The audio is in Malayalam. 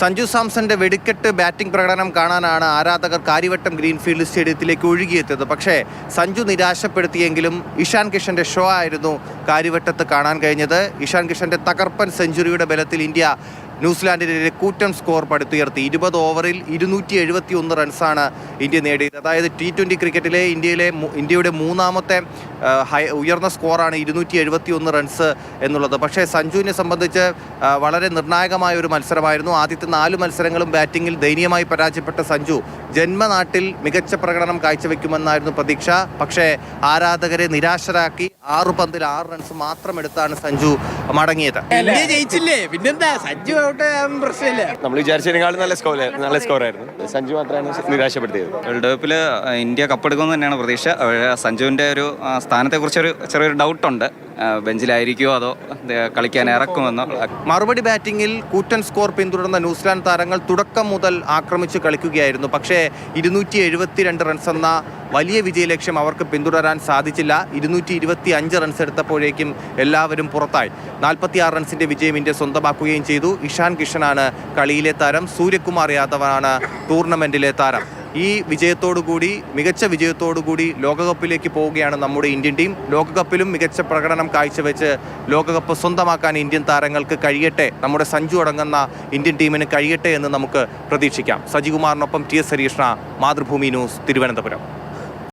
സഞ്ജു സാംസന്റെ വെടിക്കെട്ട് ബാറ്റിംഗ് പ്രകടനം കാണാനാണ് ആരാധകർ കാര്യവട്ടം ഗ്രീൻഫീൽഡ് സ്റ്റേഡിയത്തിലേക്ക് ഒഴുകിയെത്തിയത്. പക്ഷേ സഞ്ജു നിരാശപ്പെടുത്തിയെങ്കിലും ഇഷാൻ കിഷന്റെ ഷോ ആയിരുന്നു കാര്യവട്ടത്ത് കാണാൻ കഴിഞ്ഞത്. ഇഷാൻ കിഷന്റെ തകർപ്പൻ സെഞ്ചുറിയുടെ ബലത്തിൽ ഇന്ത്യ ന്യൂസിലാൻഡിനെതിരെ കൂറ്റൻ സ്കോർ പടുത്തുയർത്തി. 20 ഓവറിൽ 271 റൺസാണ് ഇന്ത്യ നേടിയത്. അതായത് T20 ക്രിക്കറ്റിലെ ഇന്ത്യയുടെ മൂന്നാമത്തെ ഉയർന്ന സ്കോറാണ് 271 റൺസ് എന്നുള്ളത്. പക്ഷേ സഞ്ജുവിനെ സംബന്ധിച്ച് വളരെ നിർണായകമായ ഒരു മത്സരമായിരുന്നു. ആദ്യത്തെ 4 മത്സരങ്ങളും ബാറ്റിങ്ങിൽ ദയനീയമായി പരാജയപ്പെട്ട സഞ്ജു ജന്മനാട്ടിൽ മികച്ച പ്രകടനം കാഴ്ചവെക്കുമെന്നായിരുന്നു പ്രതീക്ഷ. പക്ഷേ ആരാധകരെ നിരാശരാക്കി 6 പന്തിൽ 6 റൺസ് മാത്രം എടുത്താണ് സഞ്ജു മടങ്ങിയത്. ജയിച്ചില്ലേ, പിന്നെന്താ സഞ്ജു പ്രശ്നമില്ല. നമ്മൾ വിചാരിച്ചതിനേക്കാളും നല്ല സ്കോറായിരുന്നു. സഞ്ജു മാത്രമാണ് നിരാശപ്പെടുത്തിയത്. വേൾഡ് കപ്പിൽ ഇന്ത്യ കപ്പെടുക്കുമെന്ന് തന്നെയാണ് പ്രതീക്ഷ. സഞ്ജുവിൻ്റെ ഒരു സ്ഥാനത്തെക്കുറിച്ചൊരു ചെറിയൊരു ഡൗട്ടുണ്ട്. ബെഞ്ചിലായിരിക്കുമോ അതോ കളിക്കാൻ ഇറക്കുമെന്നോ. മറുപടി ബാറ്റിങ്ങിൽ കൂറ്റൻ സ്കോർ പിന്തുടർന്ന ന്യൂസിലാൻഡ് താരങ്ങൾ തുടക്കം മുതൽ ആക്രമിച്ച് കളിക്കുകയായിരുന്നു. പക്ഷേ 272 റൺസ് എന്ന വലിയ വിജയലക്ഷ്യം അവർക്ക് പിന്തുടരാൻ സാധിച്ചില്ല. 225 റൺസ് എടുത്തപ്പോഴേക്കും എല്ലാവരും പുറത്തായി. 46 റൺസിന്റെ വിജയം ഇന്ത്യ സ്വന്തമാക്കുകയും ചെയ്തു. ഇഷാൻ കിഷനാണ് കളിയിലെ താരം. സൂര്യകുമാർ യാദവാണ് ടൂർണമെന്റിലെ താരം. ഈ വിജയത്തോടുകൂടി, മികച്ച വിജയത്തോടുകൂടി ലോകകപ്പിലേക്ക് പോവുകയാണ് നമ്മുടെ ഇന്ത്യൻ ടീം. ലോകകപ്പിലും മികച്ച പ്രകടനം കാഴ്ചവെച്ച് ലോകകപ്പ് സ്വന്തമാക്കാൻ ഇന്ത്യൻ താരങ്ങൾക്ക് കഴിയട്ടെ, നമ്മുടെ സഞ്ജു അടങ്ങുന്ന ഇന്ത്യൻ ടീമിന് കഴിയട്ടെ എന്ന് നമുക്ക് പ്രതീക്ഷിക്കാം. സജികുമാറിനൊപ്പം TS ഹരീഷ്ണ, മാതൃഭൂമി ന്യൂസ്, തിരുവനന്തപുരം.